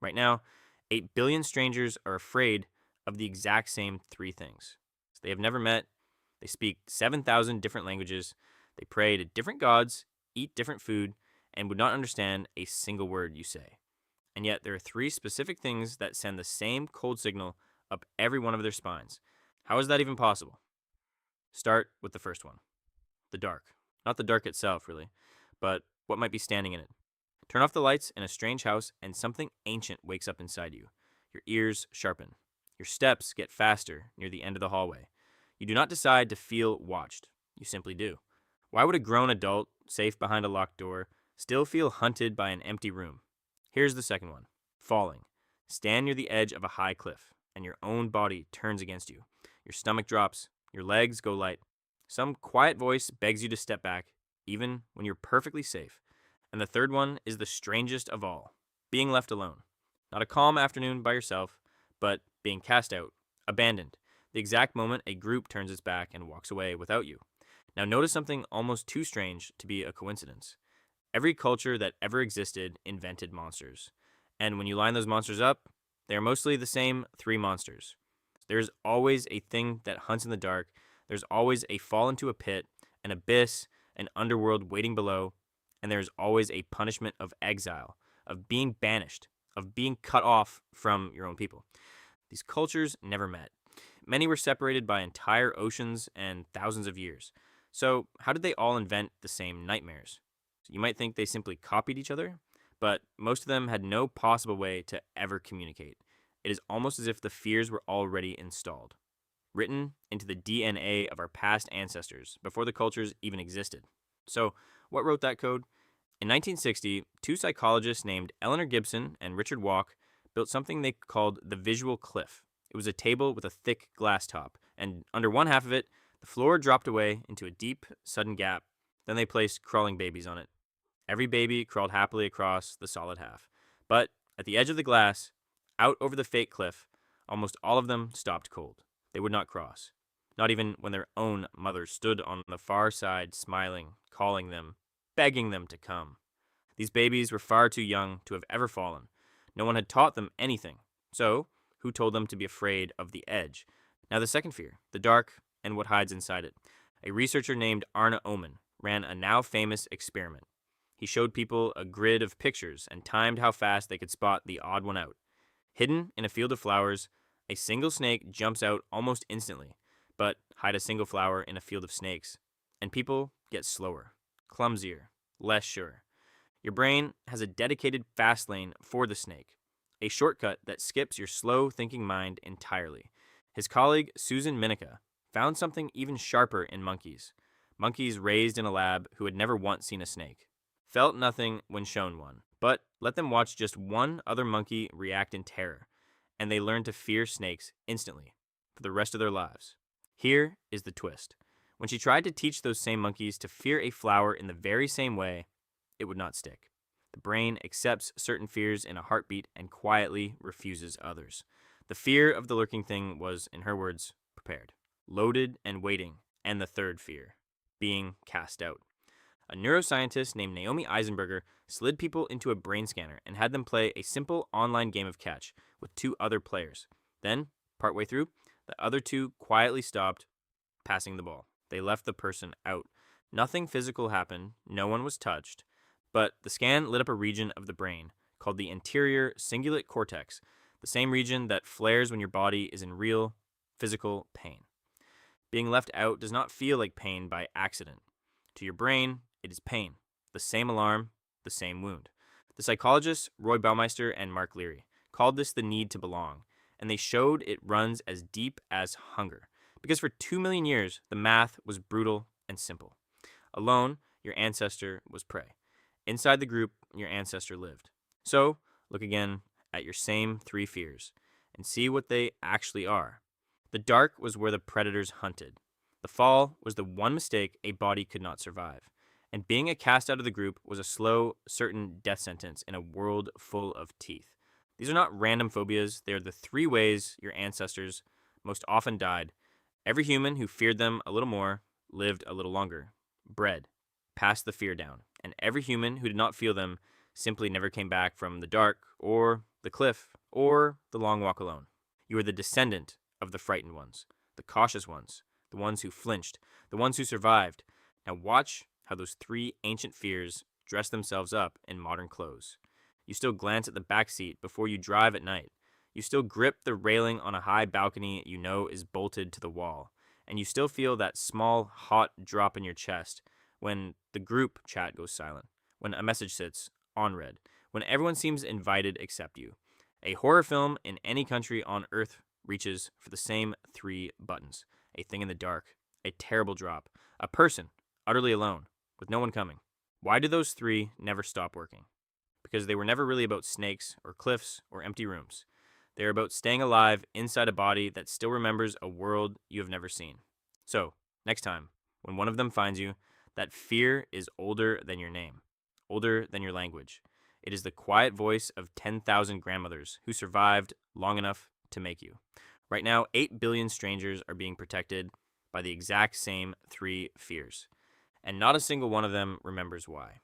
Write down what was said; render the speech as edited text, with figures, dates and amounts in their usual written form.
Right now, 8 billion strangers are afraid of the exact same three things. They have never met, they speak 7,000 different languages, they pray to different gods, eat different food, and would not understand a single word you say. And yet, there are three specific things that send the same cold signal up every one of their spines. How is that even possible? Start with the first one, the dark. Not the dark itself, really, but what might be standing in it. Turn off the lights in a strange house, and something ancient wakes up inside you. Your ears sharpen. Your steps get faster near the end of the hallway. You do not decide to feel watched. You simply do. Why would a grown adult, safe behind a locked door, still feel hunted by an empty room? Here's the second one, falling. Stand near the edge of a high cliff, and your own body turns against you. Your stomach drops. Your legs go light. Some quiet voice begs you to step back, even when you're perfectly safe. And the third one is the strangest of all, being left alone. Not a calm afternoon by yourself, but being cast out, abandoned, the exact moment a group turns its back and walks away without you. Now, notice something almost too strange to be a coincidence. Every culture that ever existed invented monsters. And when you line those monsters up, they are mostly the same three monsters. There's always a thing that hunts in the dark. There's always a fall into a pit, an abyss, an underworld waiting below, and there's always a punishment of exile, of being banished, of being cut off from your own people. These cultures never met. Many were separated by entire oceans and thousands of years. So, how did they all invent the same nightmares? You might think they simply copied each other, but most of them had no possible way to ever communicate. It is almost as if the fears were already installed, written into the DNA of our past ancestors before the cultures even existed. So, what wrote that code? In 1960, two psychologists named Eleanor Gibson and Richard Walk built something they called the visual cliff. It was a table with a thick glass top, and under one half of it, the floor dropped away into a deep, sudden gap. Then they placed crawling babies on it. Every baby crawled happily across the solid half. But at the edge of the glass, out over the fake cliff, almost all of them stopped cold. They would not cross. Not even when their own mother stood on the far side, smiling, calling them, begging them to come. These babies were far too young to have ever fallen. No one had taught them anything. So, who told them to be afraid of the edge? Now, the second fear, the dark and what hides inside it. A researcher named Arne Oman ran a now famous experiment. He showed people a grid of pictures and timed how fast they could spot the odd one out. Hidden in a field of flowers, a single snake jumps out almost instantly, but hide a single flower in a field of snakes, and people get slower, clumsier, less sure. Your brain has a dedicated fast lane for the snake, a shortcut that skips your slow thinking mind entirely. His colleague Susan Minica found something even sharper in monkeys. Monkeys raised in a lab who had never once seen a snake. Felt nothing when shown one, but let them watch just one other monkey react in terror, and they learned to fear snakes instantly for the rest of their lives. Here is the twist. When she tried to teach those same monkeys to fear a flower in the very same way, it would not stick. The brain accepts certain fears in a heartbeat and quietly refuses others. The fear of the lurking thing was, in her words, prepared, loaded and waiting, and the third fear, being cast out. A neuroscientist named Naomi Eisenberger slid people into a brain scanner and had them play a simple online game of catch with two other players. Then, partway through, the other two quietly stopped passing the ball. They left the person out. Nothing physical happened, no one was touched, but the scan lit up a region of the brain called the anterior cingulate cortex, the same region that flares when your body is in real, physical pain. Being left out does not feel like pain by accident. To your brain, it is pain, the same alarm, the same wound. The psychologists Roy Baumeister and Mark Leary called this the need to belong, and they showed it runs as deep as hunger. Because for 2 million years, the math was brutal and simple. Alone, your ancestor was prey. Inside the group, your ancestor lived. So, look again at your same three fears and see what they actually are. The dark was where the predators hunted. The fall was the one mistake a body could not survive. And being a cast out of the group was a slow, certain death sentence in a world full of teeth. These are not random phobias. They are the three ways your ancestors most often died. Every human who feared them a little more lived a little longer, bred, passed the fear down. And every human who did not feel them simply never came back from the dark or the cliff, or the long walk alone. You are the descendant of the frightened ones, the cautious ones, the ones who flinched, the ones who survived. Now watch how those three ancient fears dress themselves up in modern clothes. You still glance at the back seat before you drive at night. You still grip the railing on a high balcony you know is bolted to the wall. And you still feel that small, hot drop in your chest when the group chat goes silent, when a message sits unread, when everyone seems invited except you. A horror film in any country on earth reaches for the same three buttons: a thing in the dark, a terrible drop, a person utterly alone, with no one coming. Why do those three never stop working? Because they were never really about snakes or cliffs or empty rooms. They're about staying alive inside a body that still remembers a world you have never seen. So, next time, when one of them finds you, that fear is older than your name, older than your language. It is the quiet voice of 10,000 grandmothers who survived long enough to make you. Right now, 8 billion strangers are being protected by the exact same three fears, and not a single one of them remembers why.